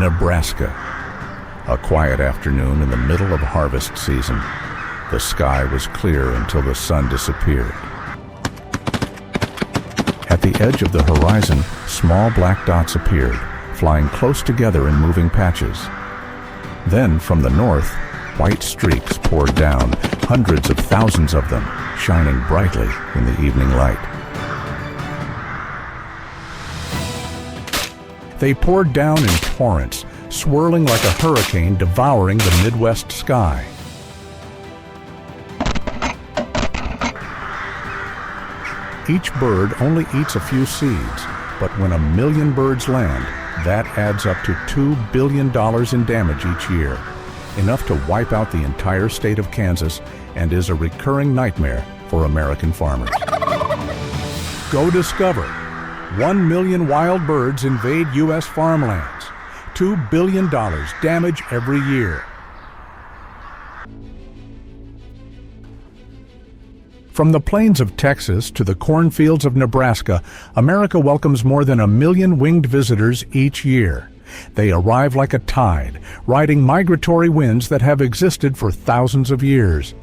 Nebraska. A quiet afternoon in the middle of harvest season. The sky was clear until the sun disappeared. At the edge of the horizon, small black dots appeared, flying close together in moving patches. Then, from the north, white streaks poured down, hundreds of thousands of them, shining brightly in the evening light. They poured down in torrents, swirling like a hurricane devouring the Midwest sky. Each bird only eats a few seeds, but when 1 million birds land, that adds up to $2 billion in damage each year, enough to wipe out the entire state of Kansas, and is a recurring nightmare for American farmers. Go discover. 1 million wild birds invade U.S. farmlands. $2 billion damage every year. From the plains of Texas to the cornfields of Nebraska, America welcomes more than 1 million winged visitors each year. They arrive like a tide, riding migratory winds that have existed for thousands of years.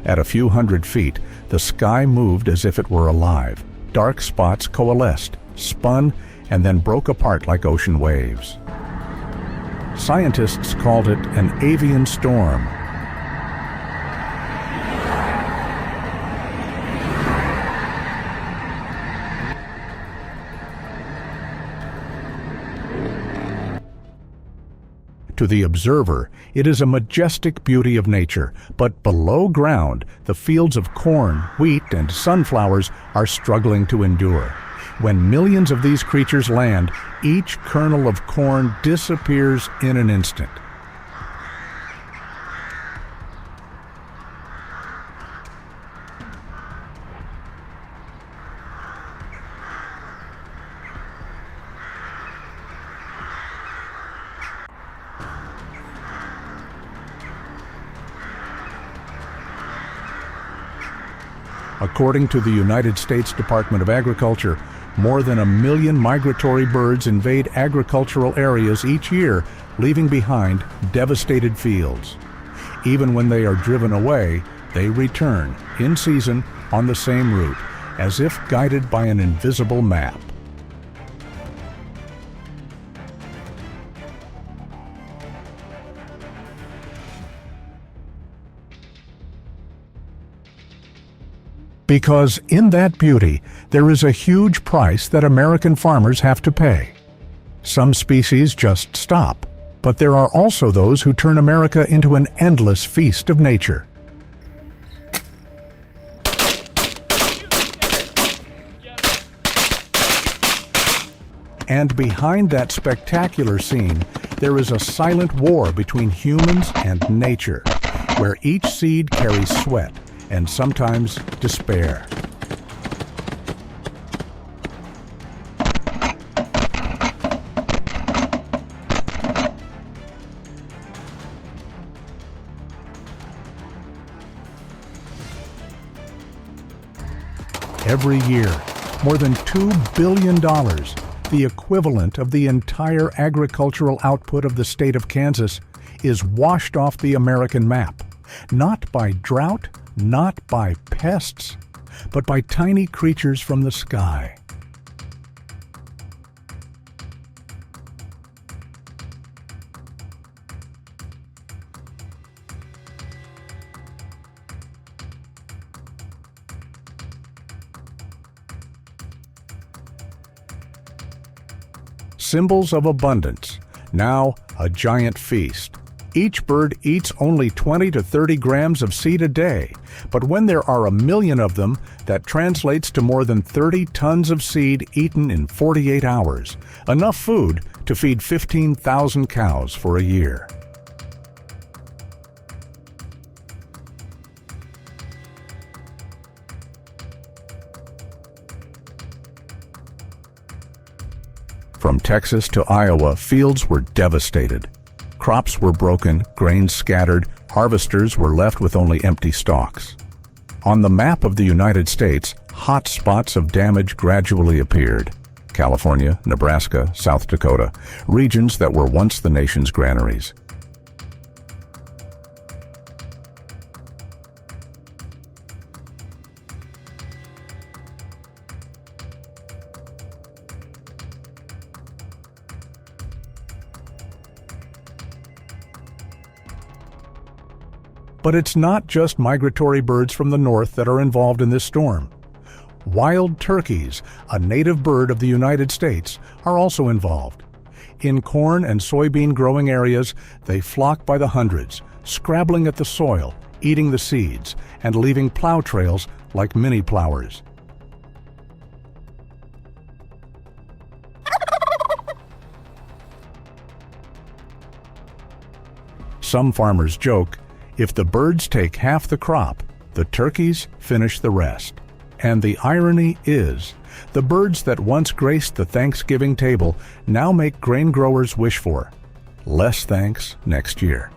At a few hundred feet, the sky moved as if it were alive. Dark spots coalesced, spun, and then broke apart like ocean waves. Scientists called it an avian storm. To the observer, it is a majestic beauty of nature, but below ground, the fields of corn, wheat, and sunflowers are struggling to endure. When millions of these creatures land, each kernel of corn disappears in an instant. According to the United States Department of Agriculture, more than 1 million migratory birds invade agricultural areas each year, leaving behind devastated fields. Even when they are driven away, they return, in season, on the same route, as if guided by an invisible map. Because in that beauty, there is a huge price that American farmers have to pay. Some species just stop, but there are also those who turn America into an endless feast of nature. And behind that spectacular scene, there is a silent war between humans and nature, where each seed carries sweat and sometimes despair. Every year, more than $2 billion, the equivalent of the entire agricultural output of the state of Kansas, is washed off the American map, not by drought, not by pests, but by tiny creatures from the sky. Symbols of abundance, now a giant feast. Each bird eats only 20 to 30 grams of seed a day, but when there are 1 million of them, that translates to more than 30 tons of seed eaten in 48 hours, enough food to feed 15,000 cows for a year. From Texas to Iowa, fields were devastated. Crops were broken, grain scattered, harvesters were left with only empty stalks. On the map of the United States, hot spots of damage gradually appeared. California, Nebraska, South Dakota, regions that were once the nation's granaries. But it's not just migratory birds from the north that are involved in this storm. Wild turkeys, a native bird of the United States, are also involved. In corn and soybean growing areas, they flock by the hundreds, scrabbling at the soil, eating the seeds, and leaving plow trails like mini plowers. Some farmers joke, if the birds take half the crop, the turkeys finish the rest. And the irony is, the birds that once graced the Thanksgiving table now make grain growers wish for less thanks next year.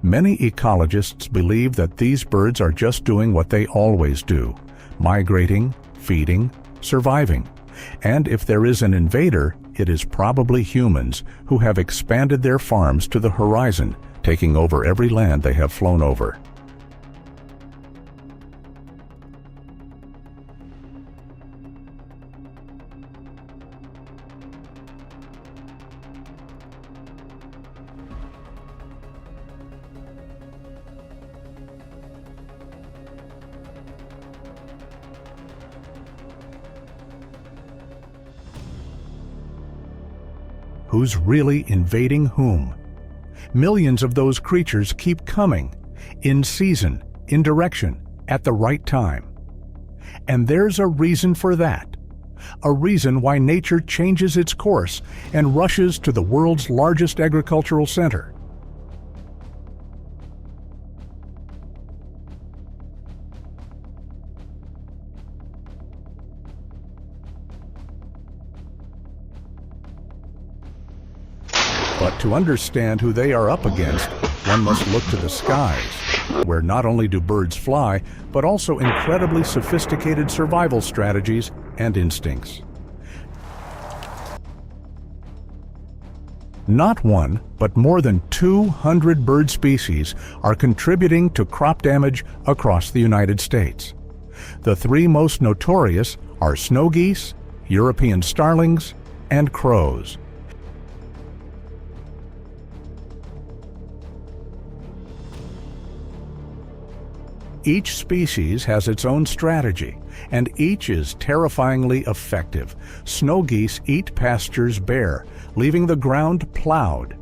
Many ecologists believe that these birds are just doing what they always do, migrating, feeding, surviving. And if there is an invader, it is probably humans who have expanded their farms to the horizon, taking over every land they have flown over. Who's really invading whom? Millions of those creatures keep coming, in season, in direction, at the right time. And there's a reason for that. A reason why nature changes its course and rushes to the world's largest agricultural center. But to understand who they are up against, one must look to the skies, where not only do birds fly, but also incredibly sophisticated survival strategies and instincts. Not one, but more than 200 bird species are contributing to crop damage across the United States. The three most notorious are snow geese, European starlings, and crows. Each species has its own strategy, and each is terrifyingly effective. Snow geese eat pastures bare, leaving the ground plowed.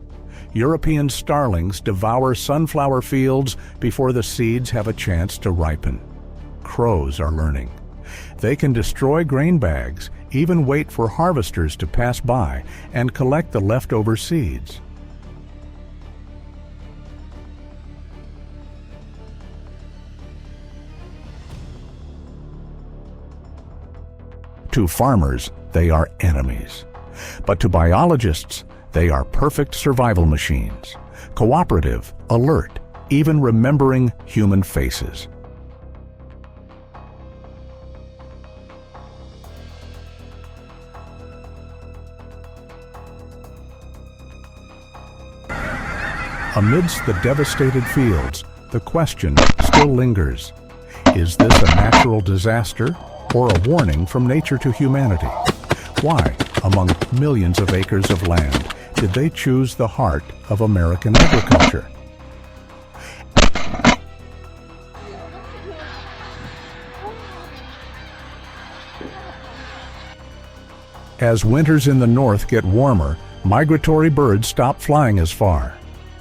European starlings devour sunflower fields before the seeds have a chance to ripen. Crows are learning. They can destroy grain bags, even wait for harvesters to pass by, and collect the leftover seeds. To farmers, they are enemies. But to biologists, they are perfect survival machines, cooperative, alert, even remembering human faces. Amidst the devastated fields, the question still lingers. Is this a natural disaster or a warning from nature to humanity? Why, among millions of acres of land, did they choose the heart of American agriculture? As winters in the north get warmer, migratory birds stop flying as far.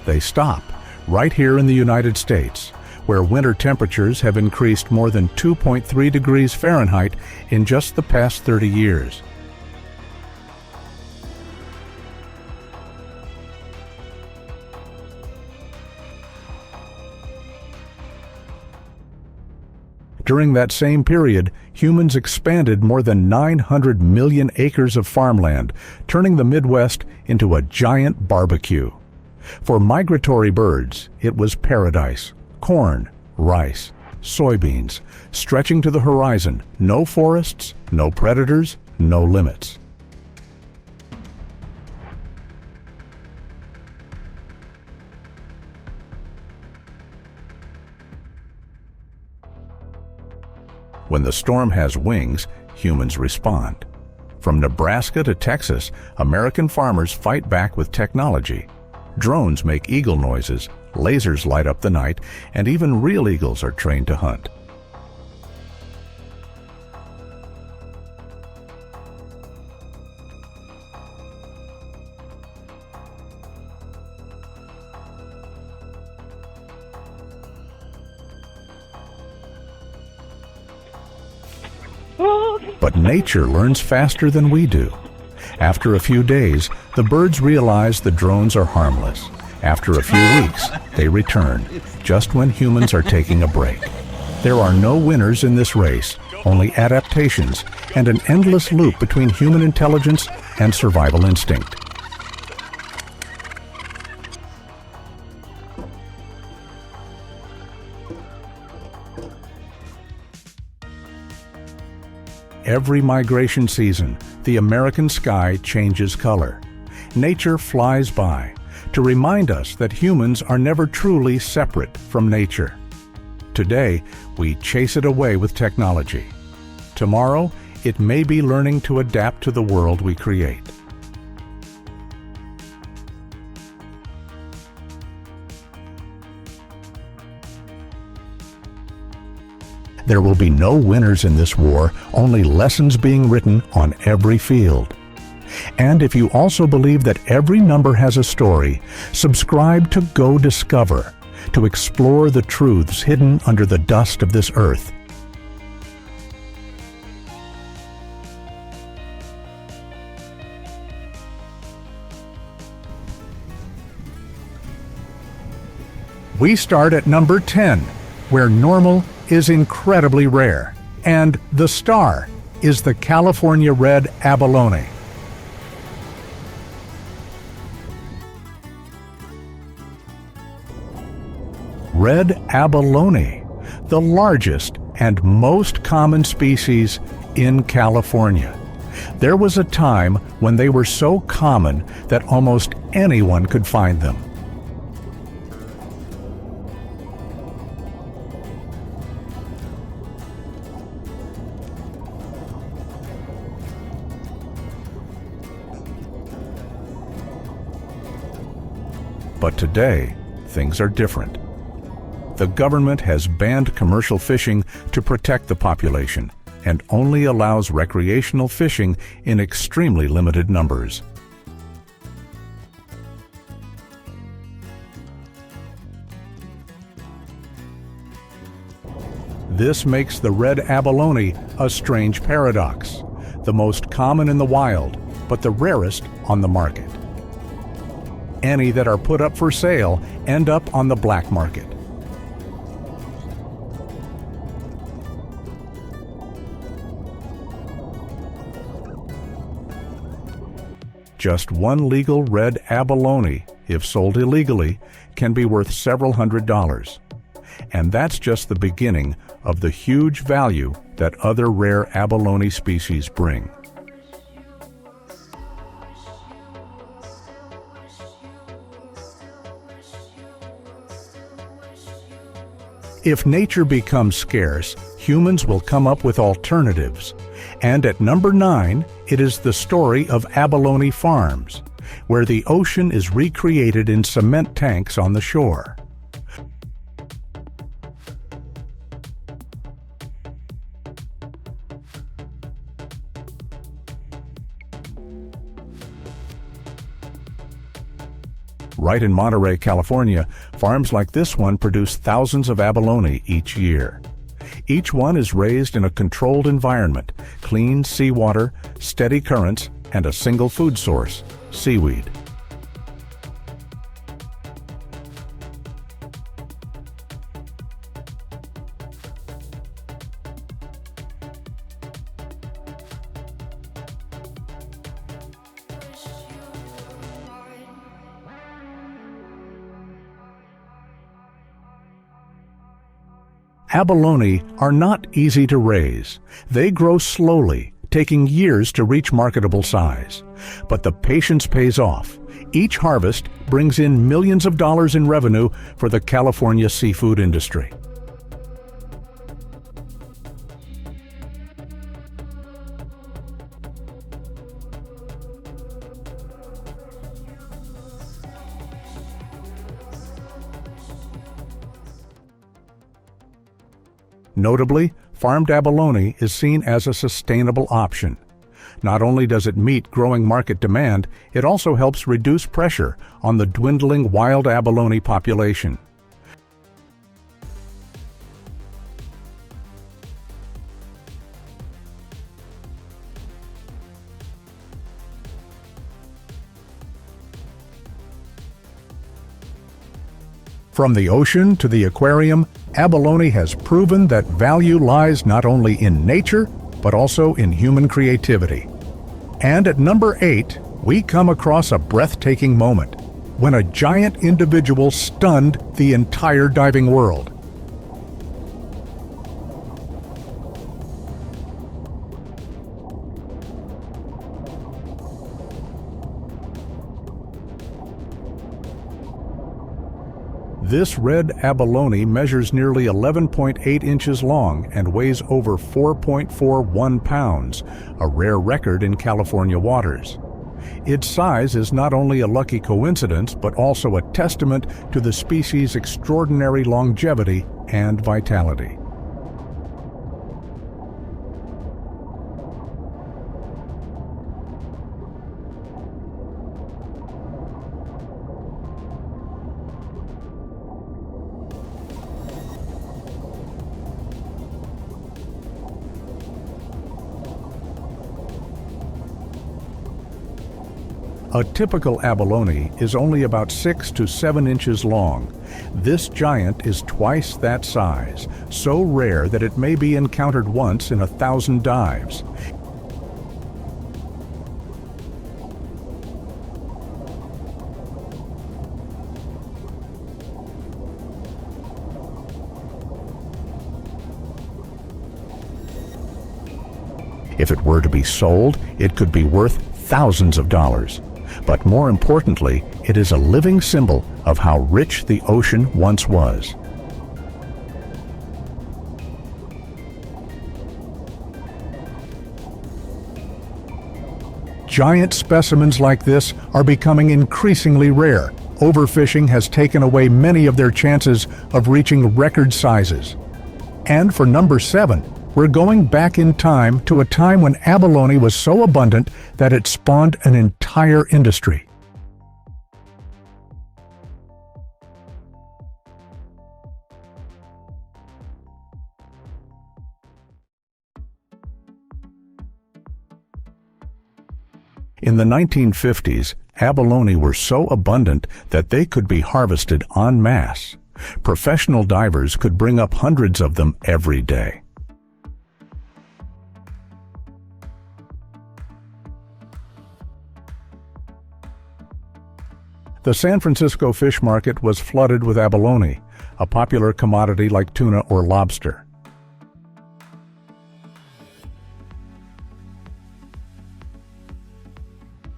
They stop right here in the United States, where winter temperatures have increased more than 2.3 degrees Fahrenheit in just the past 30 years. During that same period, humans expanded more than 900 million acres of farmland, turning the Midwest into a giant barbecue. For migratory birds, it was paradise: corn, rice, soybeans, stretching to the horizon, no forests, no predators, no limits. When the storm has wings, humans respond. From Nebraska to Texas, American farmers fight back with technology. Drones make eagle noises, lasers light up the night, and even real eagles are trained to hunt. But nature learns faster than we do. After a few days, the birds realize the drones are harmless. After a few weeks, they return, just when humans are taking a break. There are no winners in this race, only adaptations and an endless loop between human intelligence and survival instinct. Every migration season, the American sky changes color. Nature flies by to remind us that humans are never truly separate from nature. Today, we chase it away with technology. Tomorrow, it may be learning to adapt to the world we create. There will be no winners in this war, only lessons being written on every field. And if you also believe that every number has a story, subscribe to Godiscover to explore the truths hidden under the dust of this earth. We start at number 10, where normal is incredibly rare, and the star is the California red abalone. Red abalone, the largest and most common species in California. There was a time when they were so common that almost anyone could find them. But today, things are different. The government has banned commercial fishing to protect the population and only allows recreational fishing in extremely limited numbers. This makes the red abalone a strange paradox, the most common in the wild, but the rarest on the market. Any that are put up for sale end up on the black market. Just one legal red abalone, if sold illegally, can be worth several $100s. And that's just the beginning of the huge value that other rare abalone species bring. If nature becomes scarce, humans will come up with alternatives. And at number 9, it is the story of abalone farms, where the ocean is recreated in cement tanks on the shore. Right in Monterey, California, farms like this one produce thousands of abalone each year. Each one is raised in a controlled environment, clean seawater, steady currents, and a single food source, seaweed. Abalone are not easy to raise. They grow slowly, taking years to reach marketable size. But the patience pays off. Each harvest brings in millions of dollars in revenue for the California seafood industry. Notably, farmed abalone is seen as a sustainable option. Not only does it meet growing market demand, it also helps reduce pressure on the dwindling wild abalone population. From the ocean to the aquarium, abalone has proven that value lies not only in nature, but also in human creativity. And at number 8, we come across a breathtaking moment, when a giant individual stunned the entire diving world. This red abalone measures nearly 11.8 inches long and weighs over 4.41 pounds, a rare record in California waters. Its size is not only a lucky coincidence, but also a testament to the species' extraordinary longevity and vitality. A typical abalone is only about 6 to 7 inches long. This giant is twice that size, so rare that it may be encountered once in 1,000 dives. If it were to be sold, it could be worth thousands of dollars. But more importantly, it is a living symbol of how rich the ocean once was. Giant specimens like this are becoming increasingly rare. Overfishing has taken away many of their chances of reaching record sizes. And for number 7, we're going back in time to a time when abalone was so abundant that it spawned an entire industry. In the 1950s, abalone were so abundant that they could be harvested en masse. Professional divers could bring up hundreds of them every day. The San Francisco fish market was flooded with abalone, a popular commodity like tuna or lobster.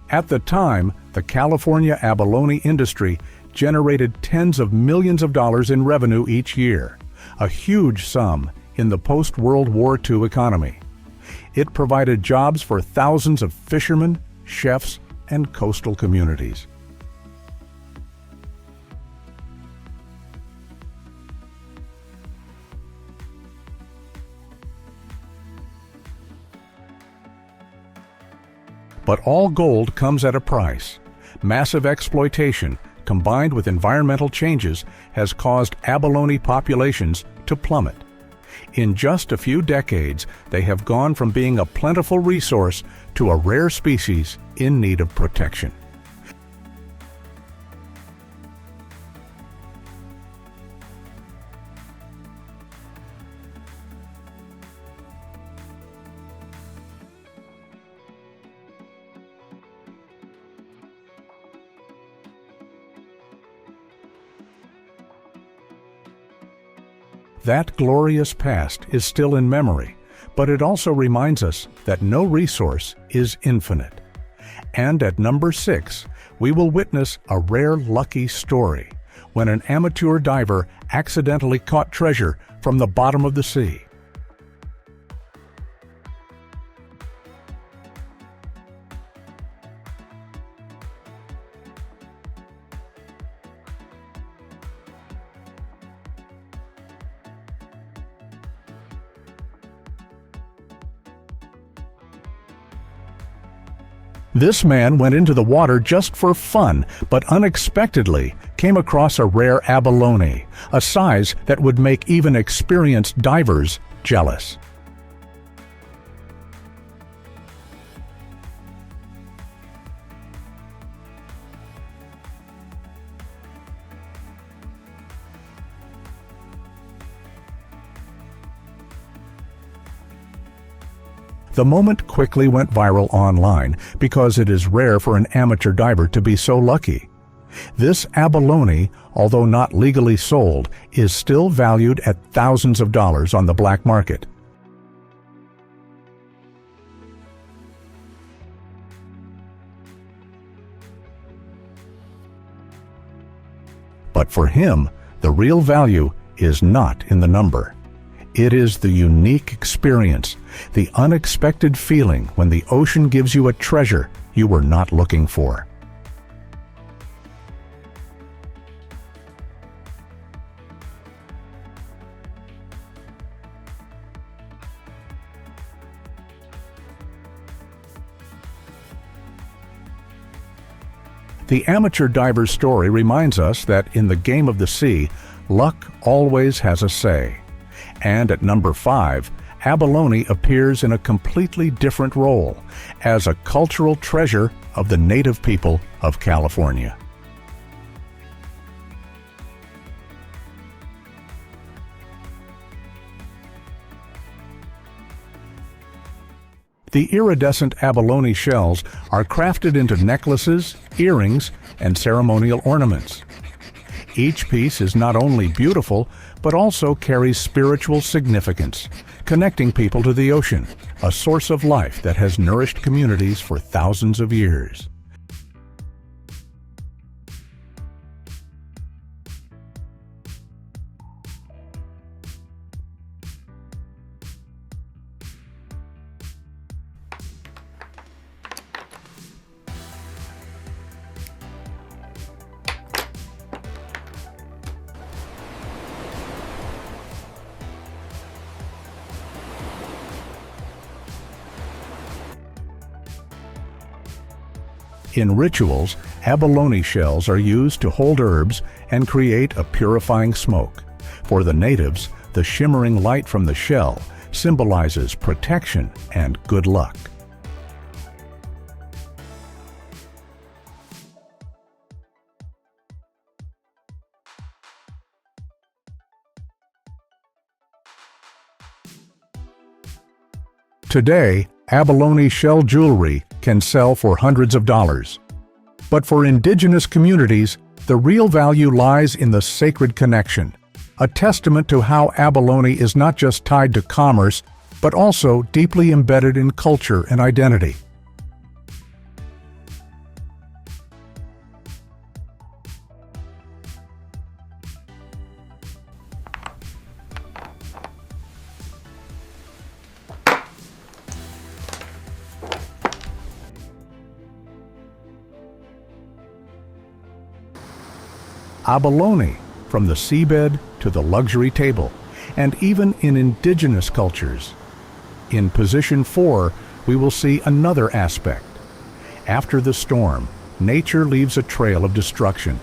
At the time, the California abalone industry generated tens of millions of dollars in revenue each year, a huge sum in the post-World War II economy. It provided jobs for thousands of fishermen, chefs, and coastal communities. But all gold comes at a price. Massive exploitation, combined with environmental changes, has caused abalone populations to plummet. In just a few decades, they have gone from being a plentiful resource to a rare species in need of protection. That glorious past is still in memory, but it also reminds us that no resource is infinite. And at number 6, we will witness a rare lucky story when an amateur diver accidentally caught treasure from the bottom of the sea. This man went into the water just for fun, but unexpectedly came across a rare abalone, a size that would make even experienced divers jealous. The moment quickly went viral online because it is rare for an amateur diver to be so lucky. This abalone, although not legally sold, is still valued at thousands of dollars on the black market. But for him, the real value is not in the number. It is the unique experience, the unexpected feeling when the ocean gives you a treasure you were not looking for. The amateur diver's story reminds us that in the game of the sea, luck always has a say. And at number 5, abalone appears in a completely different role, as a cultural treasure of the native people of California. The iridescent abalone shells are crafted into necklaces, earrings, and ceremonial ornaments. Each piece is not only beautiful, but also carries spiritual significance, connecting people to the ocean, a source of life that has nourished communities for thousands of years. In rituals, abalone shells are used to hold herbs and create a purifying smoke. For the natives, the shimmering light from the shell symbolizes protection and good luck. Today, abalone shell jewelry can sell for hundreds of dollars. But for indigenous communities, the real value lies in the sacred connection, a testament to how abalone is not just tied to commerce, but also deeply embedded in culture and identity. Abalone, from the seabed to the luxury table, and even in indigenous cultures. In position 4, we will see another aspect. After the storm, nature leaves a trail of destruction,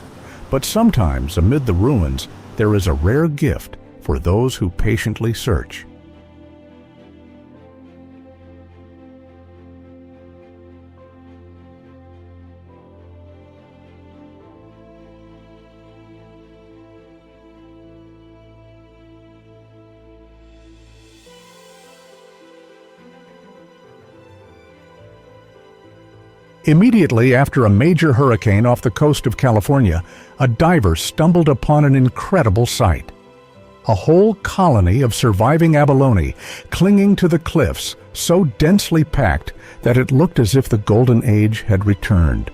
but sometimes amid the ruins, there is a rare gift for those who patiently search. Immediately after a major hurricane off the coast of California, a diver stumbled upon an incredible sight. A whole colony of surviving abalone clinging to the cliffs, so densely packed that it looked as if the golden age had returned.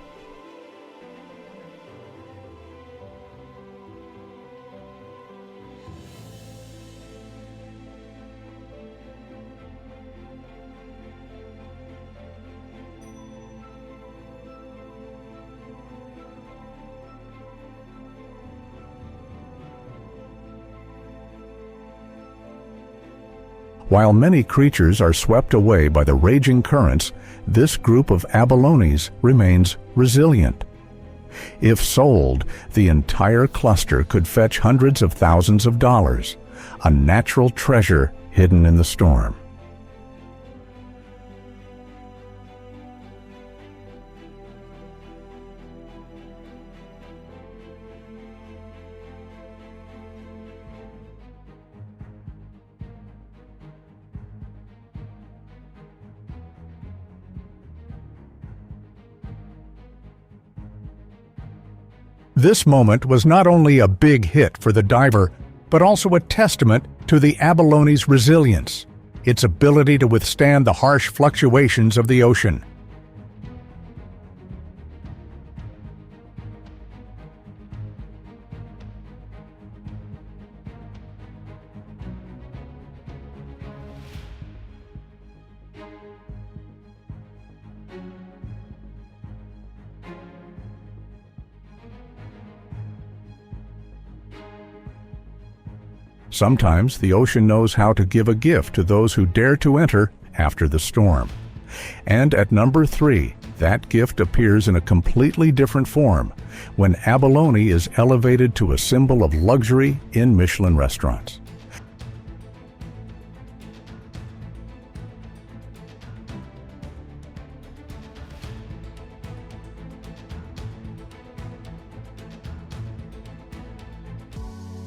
While many creatures are swept away by the raging currents, this group of abalones remains resilient. If sold, the entire cluster could fetch hundreds of thousands of dollars, a natural treasure hidden in the storm. This moment was not only a big hit for the diver, but also a testament to the abalone's resilience, its ability to withstand the harsh fluctuations of the ocean. Sometimes the ocean knows how to give a gift to those who dare to enter after the storm. And at number 3, that gift appears in a completely different form when abalone is elevated to a symbol of luxury in Michelin restaurants.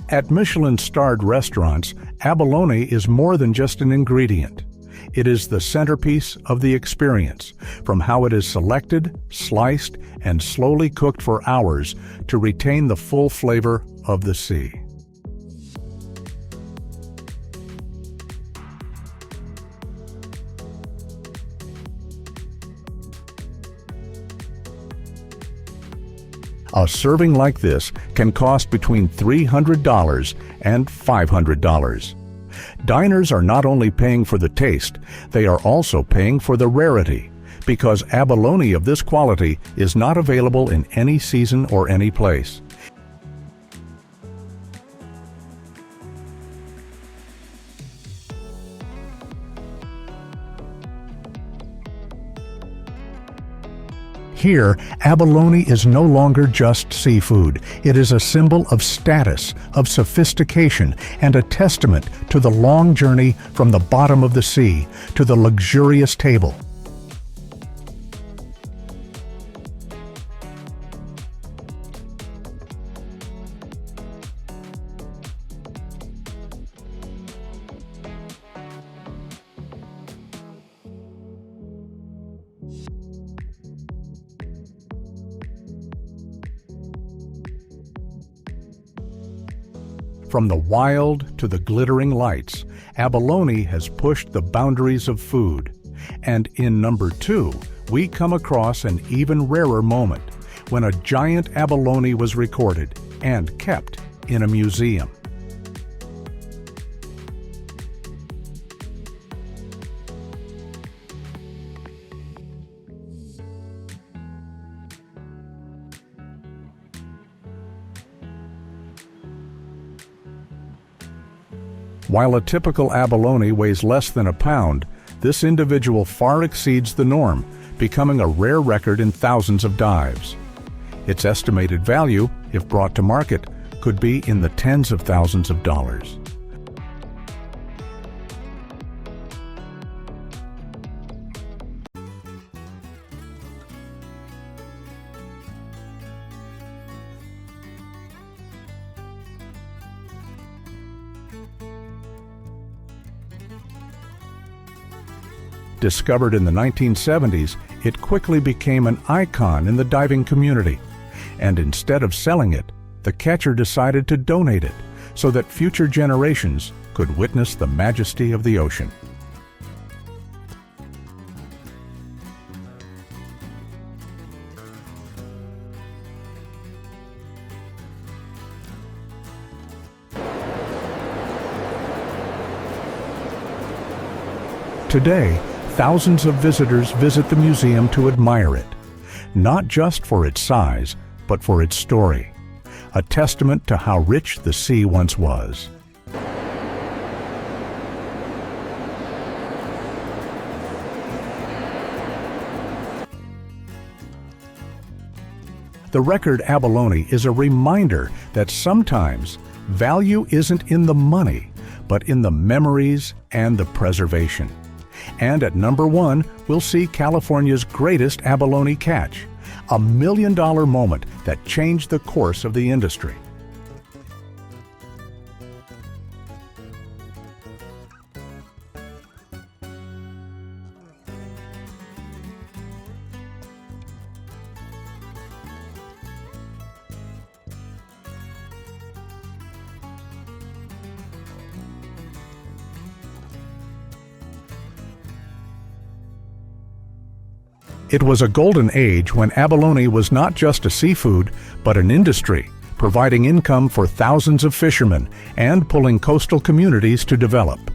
At Michelin-starred restaurants, abalone is more than just an ingredient. It is the centerpiece of the experience, from how it is selected, sliced, and slowly cooked for hours to retain the full flavor of the sea. A serving like this can cost between $300 and $500. Diners are not only paying for the taste, they are also paying for the rarity, because abalone of this quality is not available in any season or any place. Here, abalone is no longer just seafood. It is a symbol of status, of sophistication, and a testament to the long journey from the bottom of the sea to the luxurious table. From the wild to the glittering lights, abalone has pushed the boundaries of food. And in number 2, we come across an even rarer moment, when a giant abalone was recorded and kept in a museum. While a typical abalone weighs less than a pound, this individual far exceeds the norm, becoming a rare record in thousands of dives. Its estimated value, if brought to market, could be in the tens of thousands of dollars. Discovered in the 1970s, it quickly became an icon in the diving community. And instead of selling it, the catcher decided to donate it so that future generations could witness the majesty of the ocean. Today, thousands of visitors visit the museum to admire it, not just for its size, but for its story, a testament to how rich the sea once was. The record Abalone is a reminder that sometimes value isn't in the money, but in the memories and the preservation. And at number 1, we'll see California's greatest abalone catch, a $1 million moment that changed the course of the industry. It was a golden age when abalone was not just a seafood, but an industry, providing income for thousands of fishermen and pulling coastal communities to develop.